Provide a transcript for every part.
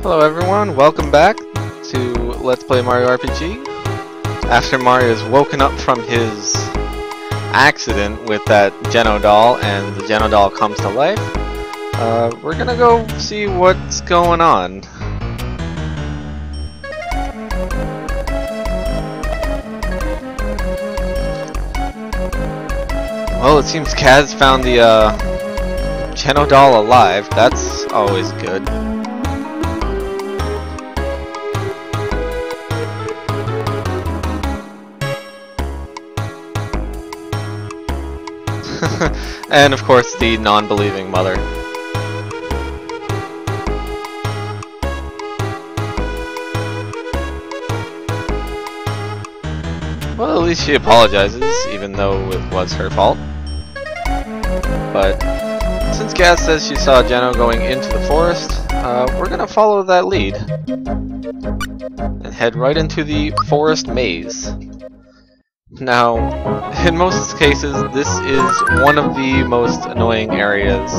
Hello everyone, welcome back to Let's Play Mario RPG. After Mario is woken up from his accident with that Geno doll and the Geno doll comes to life, we're gonna go see what's going on. Well, it seems Kaz found the Geno doll alive. That's always good. And of course the non-believing mother. Well, at least she apologizes, even though it was her fault. But since Kaz says she saw Geno going into the forest, we're gonna follow that lead and head right into the forest maze. Now, in most cases, this is one of the most annoying areas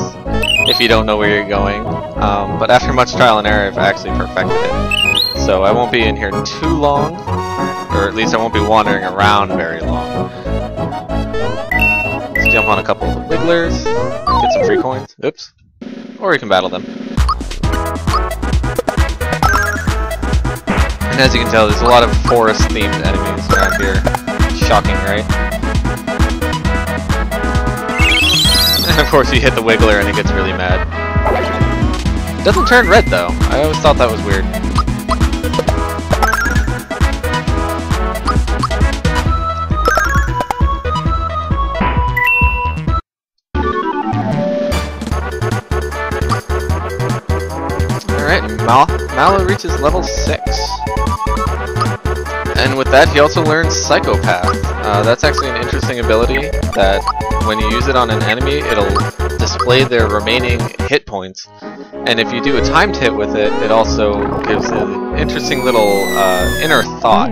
if you don't know where you're going, but after much trial and error I've actually perfected it. So I won't be in here too long, or at least I won't be wandering around very long. Let's jump on a couple of the wigglers, get some free coins, oops, or you can battle them. And as you can tell, there's a lot of forest-themed enemies around here. Shocking, right? And of course you hit the wiggler and it gets really mad. It doesn't turn red though. I always thought that was weird. Alright, Mallow reaches level 6. And with that, he also learns Psychopath. That's actually an interesting ability that when you use it on an enemy, it'll display their remaining hit points. And if you do a timed hit with it, it also gives an interesting little inner thought.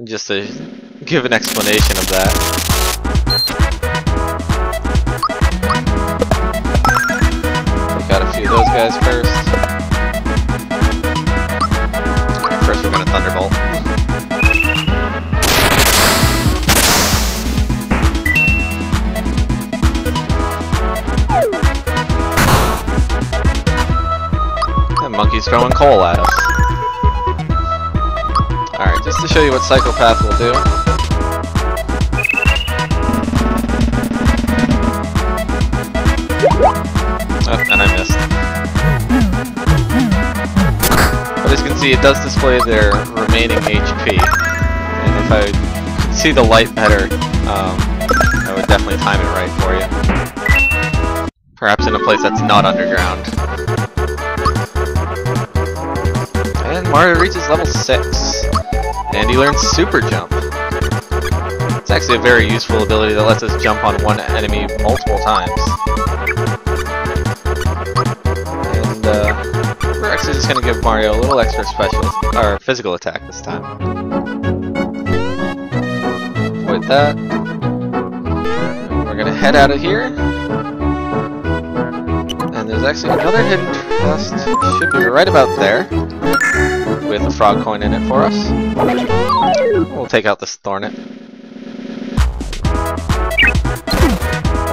Just to give an explanation of that. Got a few of those guys first. First we're gonna Thunderbolt. That monkey's throwing coal at us. Alright, just to show you what Psychopath will do. Oh, and I missed. But as you can see, it does display their remaining HP. And if I could see the light better, I would definitely time it right for you. Perhaps in a place that's not underground. And Mario reaches level 6. And he learns Super Jump. It's actually a very useful ability that lets us jump on one enemy multiple times. We're actually just going to give Mario a little extra physical attack this time. Avoid that. We're going to head out of here. And there's actually another hidden chest. Should be right about there. With a frog coin in it for us. We'll take out this Thornet.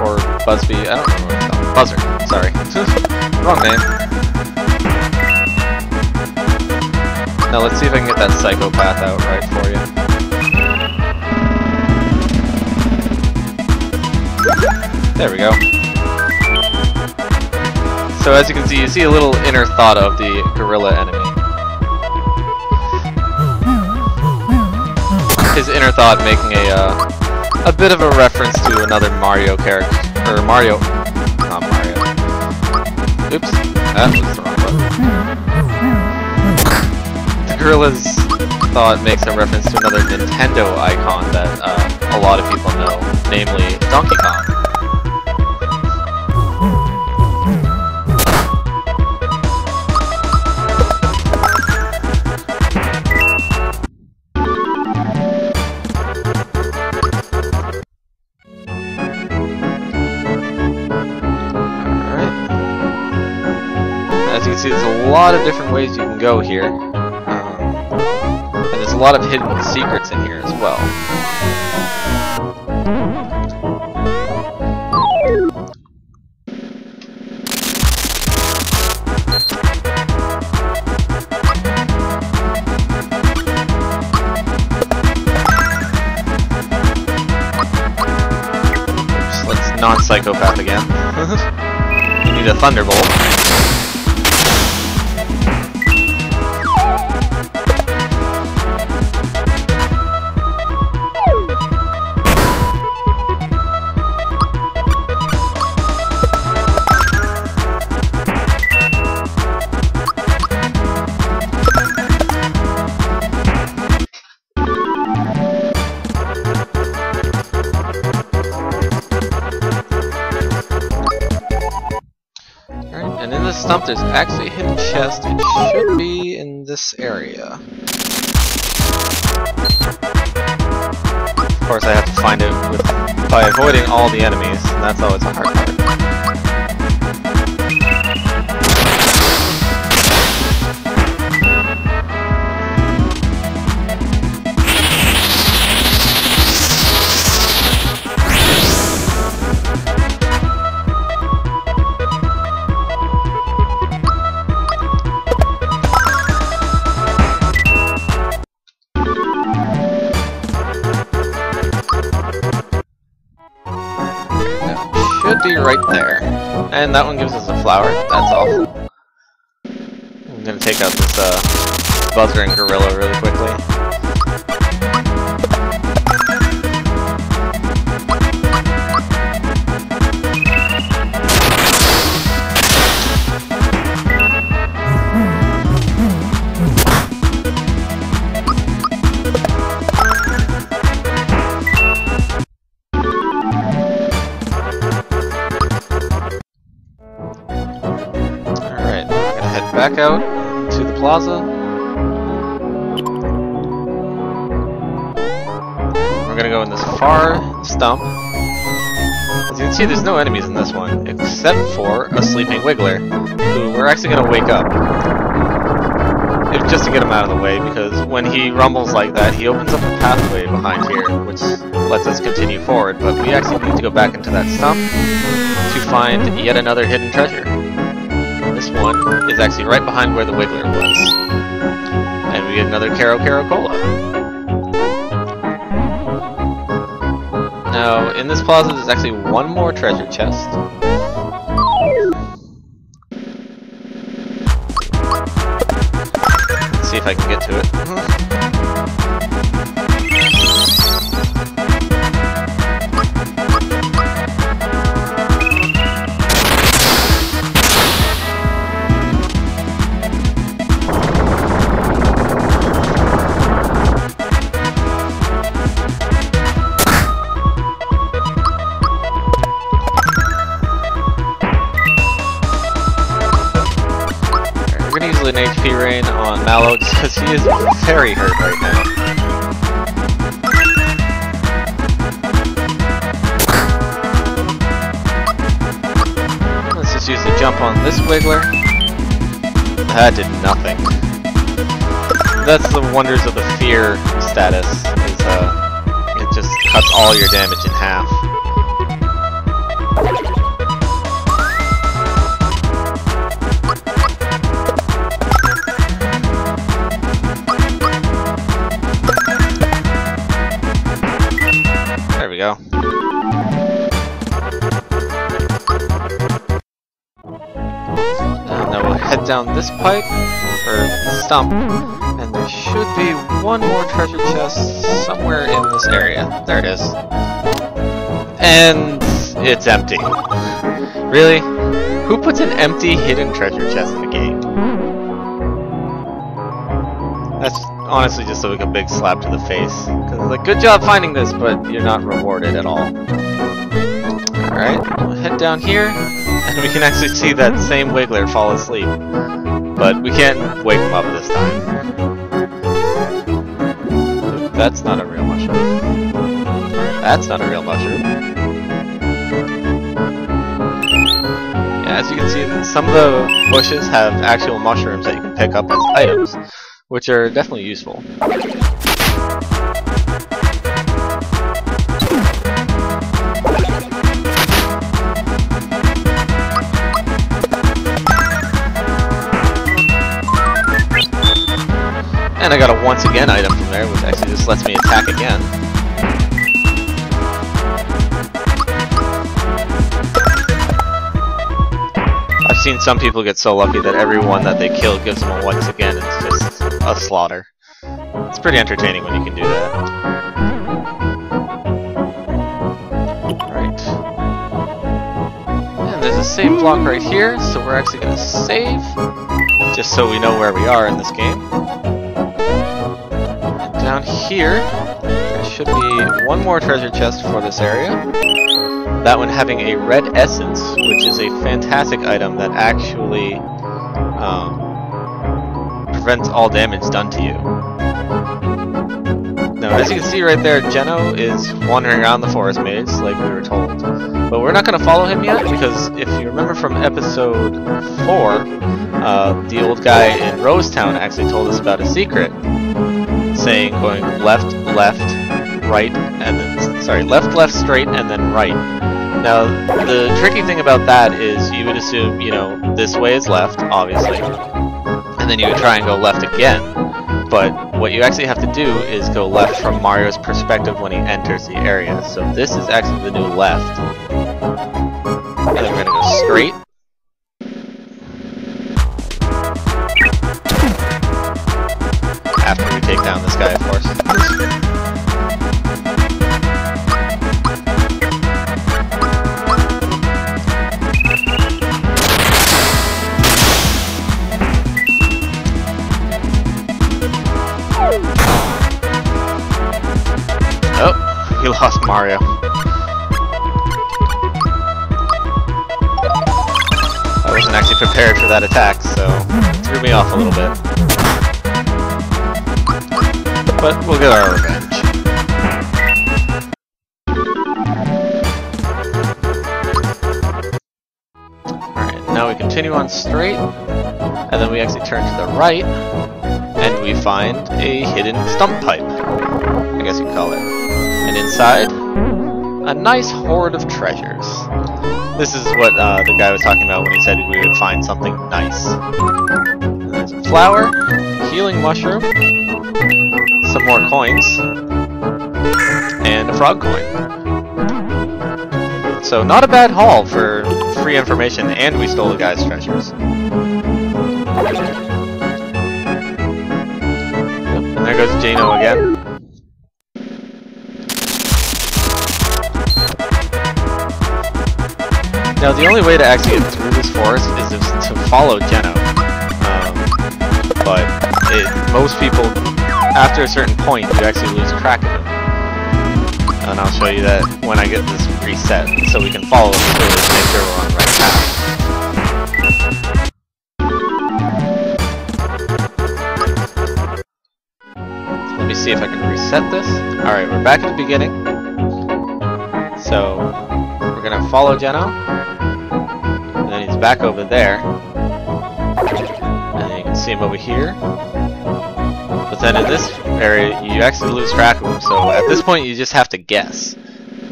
Or Buzzbee, I don't know what it's called. Buzzer, sorry. Wrong name. Now let's see if I can get that Psychopath out right for you. There we go. So as you can see, you see a little inner thought of the gorilla enemy. His inner thought making a bit of a reference to another Mario character, or Mario, not Mario. Oops, that was the wrong button. The gorilla's thought makes a reference to another Nintendo icon that a lot of people know, namely Donkey Kong. can see, there's a lot of different ways you can go here. And there's a lot of hidden secrets in here as well. Non-psychopath again. You need a thunderbolt. And in this stump there's actually a hidden chest. It should be in this area. Of course I have to find it by avoiding all the enemies, and that's always a hard part. Should be right there. And that one gives us a flower, that's all. I'm gonna take out this buzzard and gorilla really quickly. Back out to the plaza. We're gonna go in this far stump. As you can see, there's no enemies in this one, except for a sleeping Wiggler, who we're actually gonna wake up. Just to get him out of the way, because when he rumbles like that, he opens up a pathway behind here, which lets us continue forward, but we actually need to go back into that stump to find yet another hidden treasure. This one is actually right behind where the Wiggler was. And we get another Caro Cola. Now, in this plaza there's actually one more treasure chest. Let's see if I can get to it. We're gonna use an HP rain on Mallow just because he is very hurt right now. Let's just use the jump on this Wiggler. That did nothing. That's the wonders of the fear status, is it just cuts all your damage in half. There we go. And now we'll head down this pipe, or stump, and there should be one more treasure chest somewhere in this area. There it is. And it's empty. Really? Who puts an empty hidden treasure chest in the game? That's honestly just like a big slap to the face. Cause like, good job finding this, but you're not rewarded at all. Alright, we'll head down here, and we can actually see that same Wiggler fall asleep. But we can't wake him up this time. That's not a real mushroom. That's not a real mushroom. Yeah, as you can see, some of the bushes have actual mushrooms that you can pick up as items, which are definitely useful. And I got a once again item from there, which actually just lets me attack again. I've seen some people get so lucky that every one that they kill gives them a once again. It's just a slaughter. It's pretty entertaining when you can do that. Right. And there's a save block right here, so we're actually going to save, just so we know where we are in this game. And down here, there should be one more treasure chest for this area. That one having a red essence, which is a fantastic item that actually prevents all damage done to you. Now, as you can see right there, Geno is wandering around the forest maze, like we were told. But we're not going to follow him yet, because if you remember from episode 4, the old guy in Rosetown actually told us about a secret, saying going left, left, right, and then, sorry, left, left, straight, and then right. Now, the tricky thing about that is you would assume, you know, this way is left, obviously, and then you would try and go left again. But what you actually have to do is go left from Mario's perspective when he enters the area. So this is actually the new left. And then we're going to go straight. After we take down this guy, of course. Oh, we lost Mario. I wasn't actually prepared for that attack, so it threw me off a little bit. But we'll get our revenge. Alright, now we continue on straight, and then we actually turn to the right, and we find a hidden stump pipe, I guess you'd call it. And inside, a nice hoard of treasures. This is what the guy was talking about when he said we would find something nice. And there's a flower, healing mushroom, some more coins, and a frog coin. So not a bad haul for free information, and we stole the guy's treasures. And there goes Geno again. Now the only way to actually get through this forest is to follow Geno. But most people, after a certain point, you actually lose track of him. And I'll show you that when I get this reset, so we can follow him through to make sure we're on the right path. Let me see if I can reset this. Alright, we're back at the beginning. So, we're gonna follow Geno. And then he's back over there. And then you can see him over here. But then in this area, you actually lose track of him, so at this point you just have to guess.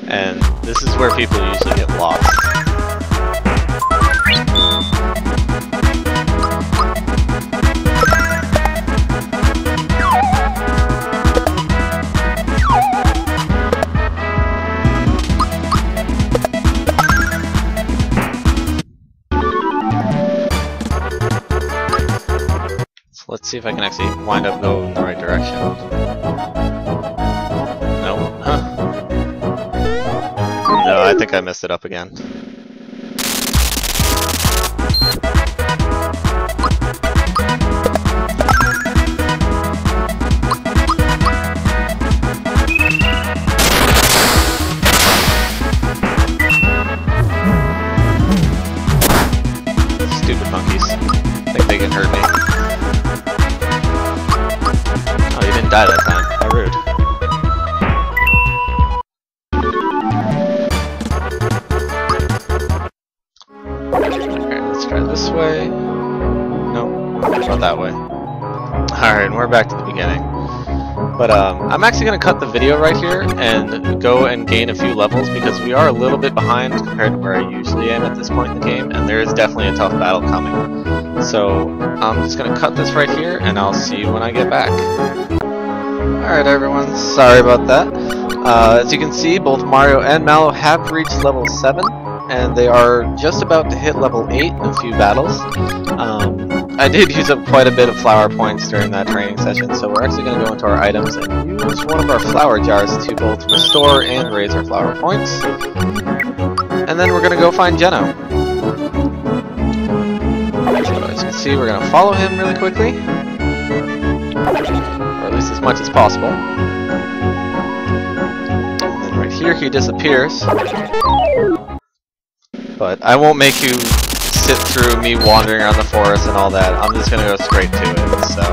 And this is where people usually get lost. Let's see if I can actually wind up going in the right direction. No. Huh. No, I think I messed it up again. Stupid monkeys. Think they can hurt me. Die that time. How rude. Okay. Let's try this way. Nope, not that way. Alright, and we're back to the beginning. But I'm actually going to cut the video right here and go and gain a few levels because we are a little bit behind compared to where I usually am at this point in the game, and there is definitely a tough battle coming. So I'm just going to cut this right here and I'll see you when I get back. Alright everyone, sorry about that. As you can see, both Mario and Mallow have reached level 7, and they are just about to hit level 8 in a few battles. I did use up quite a bit of flower points during that training session, so we're actually going to go into our items and use one of our flower jars to both restore and raise our flower points. And then we're going to go find Geno. So as you can see, we're going to follow him really quickly. Or at least as much as possible. And then right here he disappears. But I won't make you sit through me wandering around the forest and all that. I'm just gonna go straight to it. So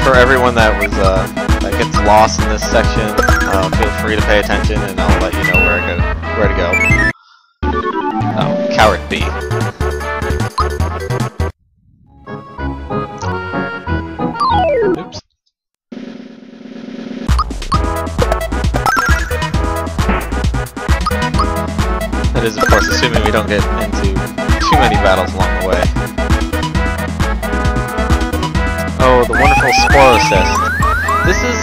for everyone that was that gets lost in this section, feel free to pay attention, and I'll let you know where to go. Oh, coward B. Oops. That is, of course, assuming we don't get into too many battles along the way. Oh, the wonderful Spore Assist. This is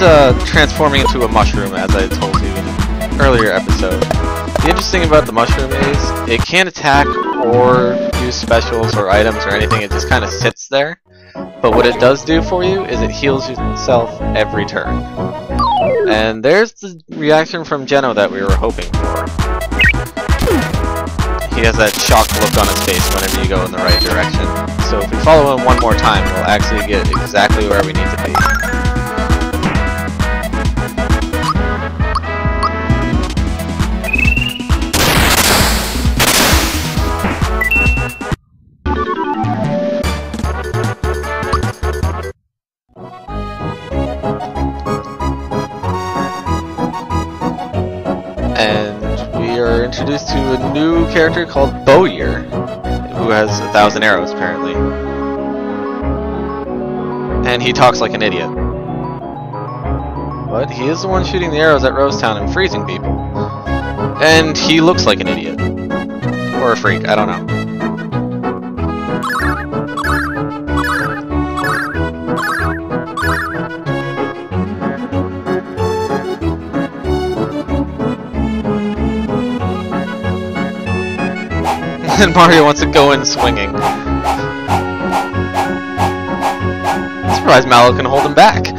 transforming into a mushroom, as I told you in an earlier episode. The interesting about the mushroom is it can't attack or use specials or items or anything, it just kind of sits there. But what it does do for you is it heals itself every turn. And there's the reaction from Geno that we were hoping for. He has that shocked look on his face whenever you go in the right direction. So if we follow him one more time, we'll actually get exactly where we need to be. Introduced to a new character called Bowyer, who has 1,000 arrows apparently. And he talks like an idiot. But he is the one shooting the arrows at Rosetown and freezing people. And he looks like an idiot. Or a freak, I don't know. And Mario wants to go in swinging. I'm surprised Mallow can hold him back.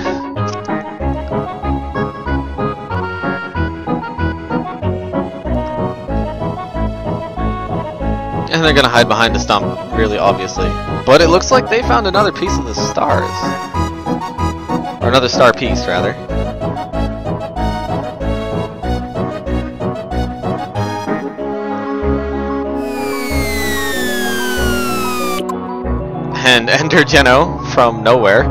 And they're gonna hide behind a stump, really obviously. But it looks like they found another piece of the stars. Or another star piece, rather. And enter Geno from nowhere.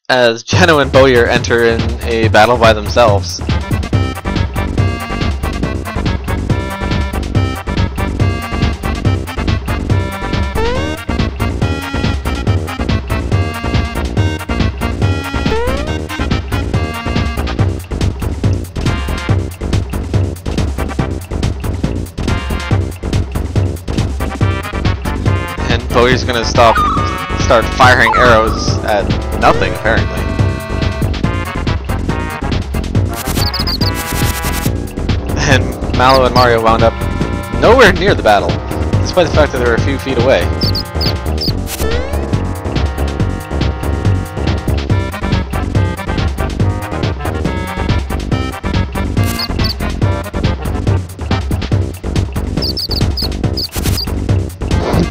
As Geno and Bowyer enter in a battle by themselves. Bowyer's gonna start firing arrows at nothing, apparently. And Mallow and Mario wound up nowhere near the battle, despite the fact that they were a few feet away.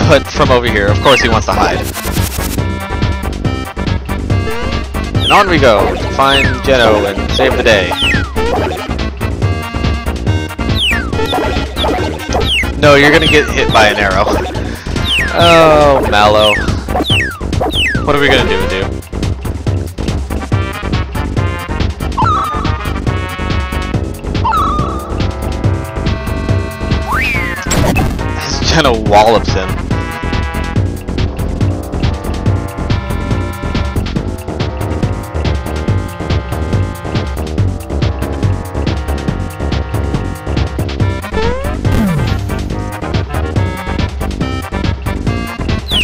But from over here, of course he wants to hide. And on we go to find Geno and save the day. No, you're gonna get hit by an arrow. Oh, Mallow. What are we gonna do, dude? This Jenna wallops him.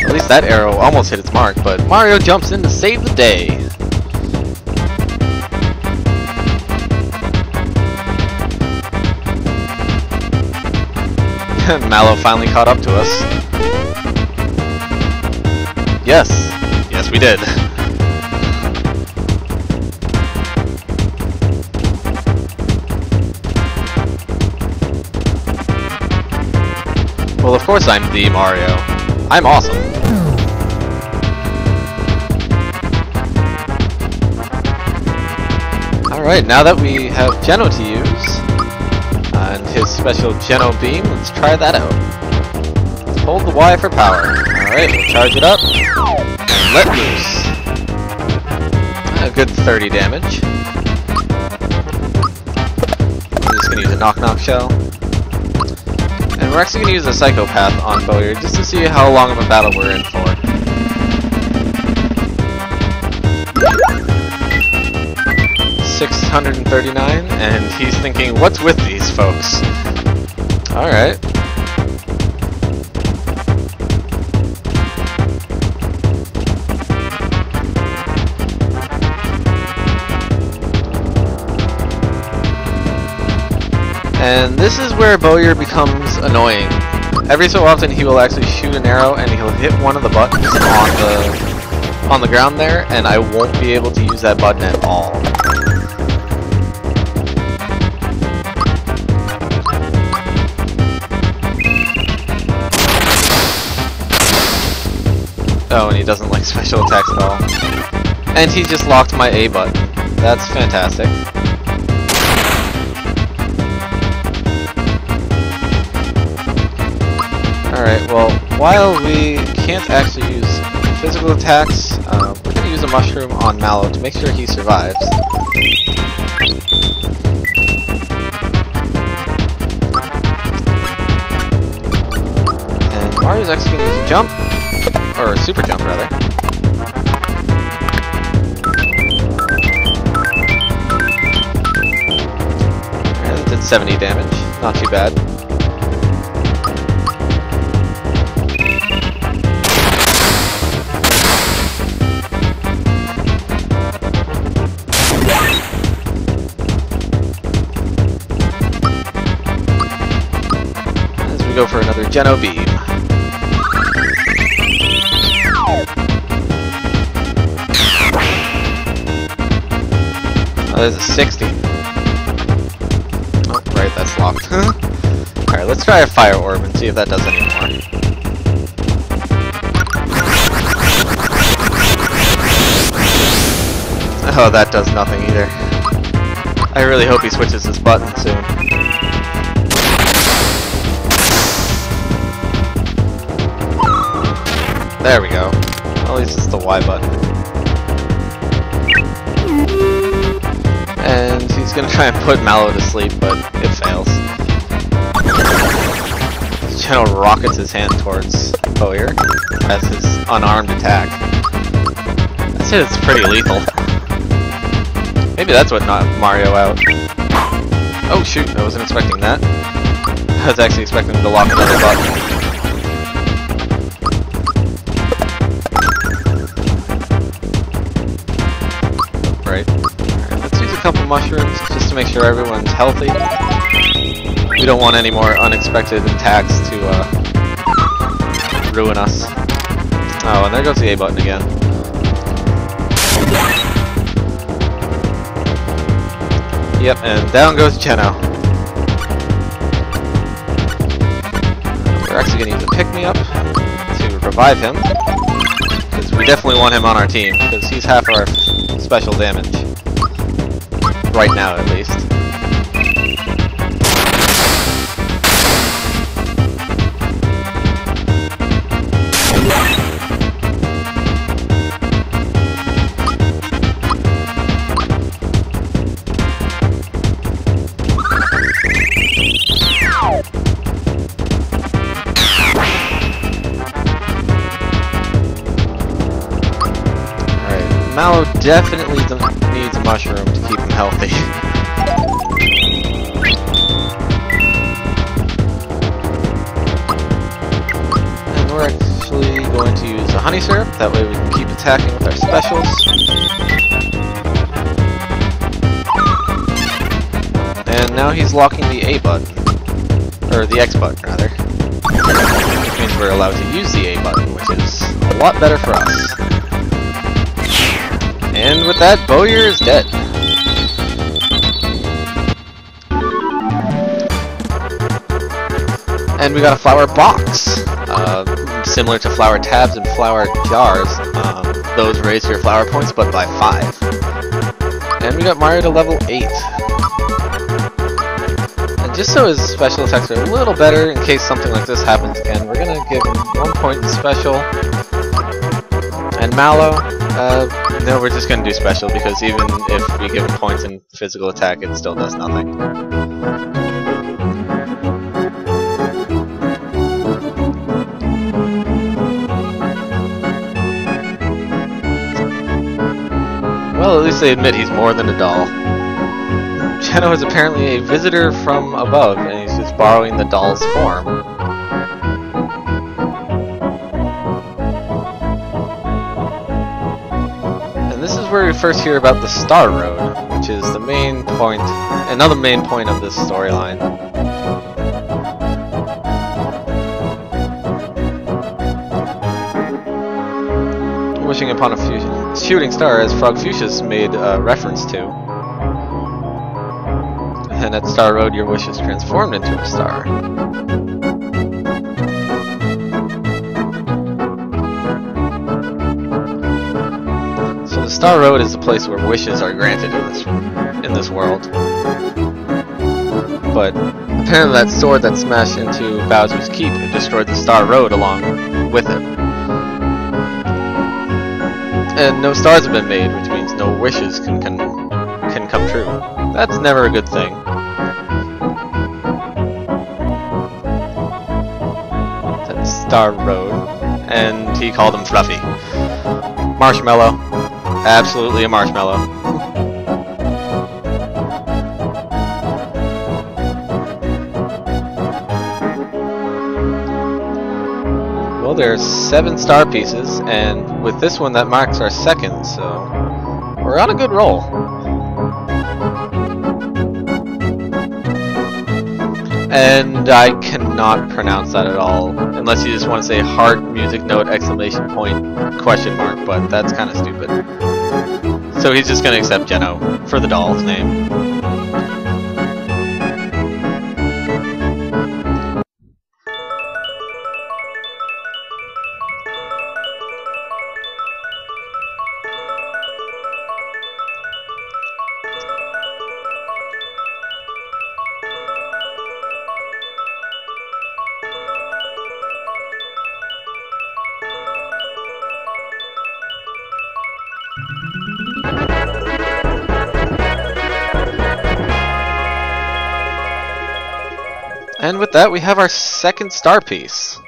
At least that arrow almost hit its mark, but Mario jumps in to save the day. Mallow finally caught up to us. Yes. Yes, we did. Well, of course I'm the Mario. I'm awesome. Alright, now that we have Geno to use, and his special Geno beam, let's try that out. Let's hold the Y for power. Alright, we'll charge it up, and let loose. A good 30 damage. I'm just gonna use a knock-knock shell. And we're actually gonna use a Psychopath on Bowyer, just to see how long of a battle we're in for. 639, and he's thinking, what's with these folks? Alright. And this is where Bowyer becomes annoying. Every so often he will actually shoot an arrow and he'll hit one of the buttons on the ground there, and I won't be able to use that button at all. Oh, and he doesn't like special attacks at all. And he just locked my A button. That's fantastic. Alright, well, while we can't actually use physical attacks, we're going to use a mushroom on Mallow to make sure he survives. And Mario's actually going to use a jump. Or super jump, rather. That did 70 damage. Not too bad. As we go for another Geno beam. Oh, there's a 60. Oh, right, that's locked. Alright, let's try a fire orb and see if that does any more. Oh, that does nothing either. I really hope he switches his button soon. There we go. At least it's the Y button. And he's gonna try and put Mallow to sleep, but it fails. Geno rockets his hand towards Bowyer as his unarmed attack. I'd say it's pretty lethal. Maybe that's what knocked Mario out. Oh shoot, I wasn't expecting that. I was actually expecting him to lock another button. Right. Alright, let's use a couple mushrooms just to make sure everyone's healthy. We don't want any more unexpected attacks to ruin us. Oh, and there goes the A button again. Yep, and down goes Geno. We're actually going to use a pick-me-up to revive him, because we definitely want him on our team, because he's half our special damage. Right now, at least. Mallow definitely needs a mushroom to keep him healthy. And we're actually going to use a honey syrup, that way we can keep attacking with our specials. And now he's locking the A button. Or the X button, rather. Which means we're allowed to use the A button, which is a lot better for us. And with that, Bowyer is dead. And we got a flower box. Similar to flower tabs and flower jars. Those raise your flower points, but by 5. And we got Mario to level 8. And just so his special attacks are a little better in case something like this happens again, we're gonna give him 1 point in special. And Mallow, no, we're just gonna do special because even if we give him points in physical attack, it still does nothing. Well, at least they admit he's more than a doll. Geno is apparently a visitor from above, and he's just borrowing the doll's form. And this is where we first hear about the Star Road, which is the main point, another main point of this storyline. Wishing upon a shooting star, as Frogfucius made a reference to. And at Star Road, your wish is transformed into a star. So the Star Road is the place where wishes are granted in this world. But apparently that sword that smashed into Bowser's Keep destroyed the Star Road along with it. And no stars have been made, which means no wishes can come true. That's never a good thing. That's Star Road. And he called him Fluffy. Marshmallow. Absolutely a marshmallow. Well, there's 7 star pieces, and with this one that marks our 2nd, so we're on a good roll. And I cannot pronounce that at all, unless you just want to say heart, music note, exclamation point, question mark, but that's kind of stupid. So he's just going to accept Geno for the doll's name. And with that, we have our 2nd star piece.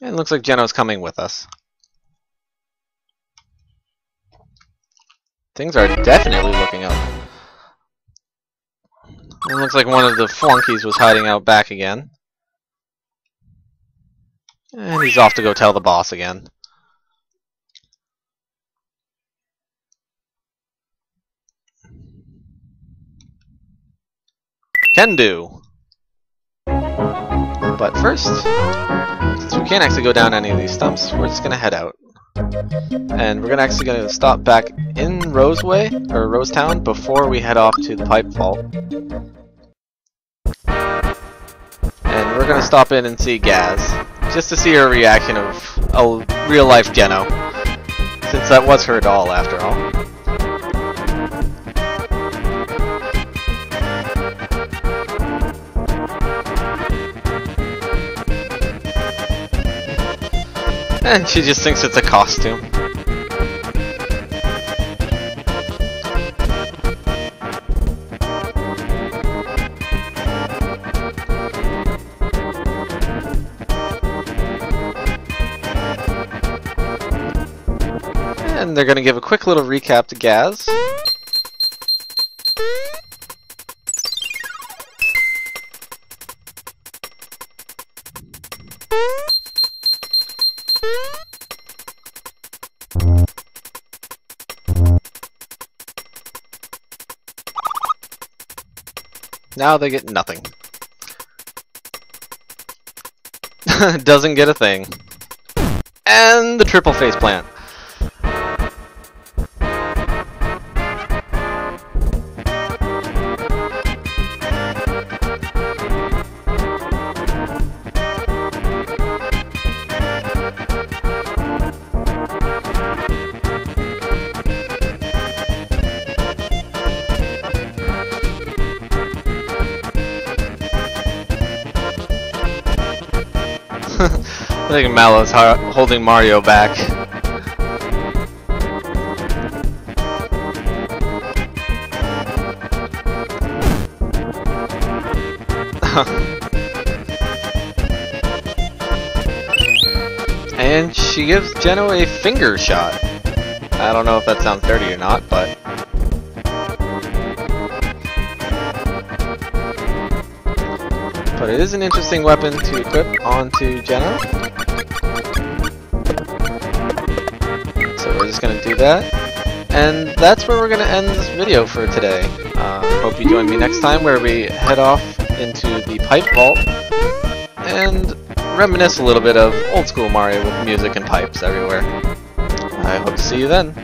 And it looks like Geno's coming with us. Things are definitely looking up. It looks like one of the flunkies was hiding out back again. And he's off to go tell the boss again. Can do. But first, since we can't actually go down any of these stumps, we're just gonna head out. And we're gonna stop back in Roseway, or Rosetown, before we head off to the pipe vault. And we're gonna stop in and see Gaz, just to see her reaction of a real-life Geno, since that was her doll after all. And she just thinks it's a costume. And they're going to give a quick little recap to Gaz. Now they get nothing. Doesn't get a thing. And the triple face plant. I think Mallow's holding Mario back. And she gives Geno a finger shot. I don't know if that sounds dirty or not, but... But it is an interesting weapon to equip onto Geno. So we're just going to do that. And that's where we're going to end this video for today. Hope you join me next time where we head off into the pipe vault and reminisce a little bit of old school Mario with music and pipes everywhere. I hope to see you then.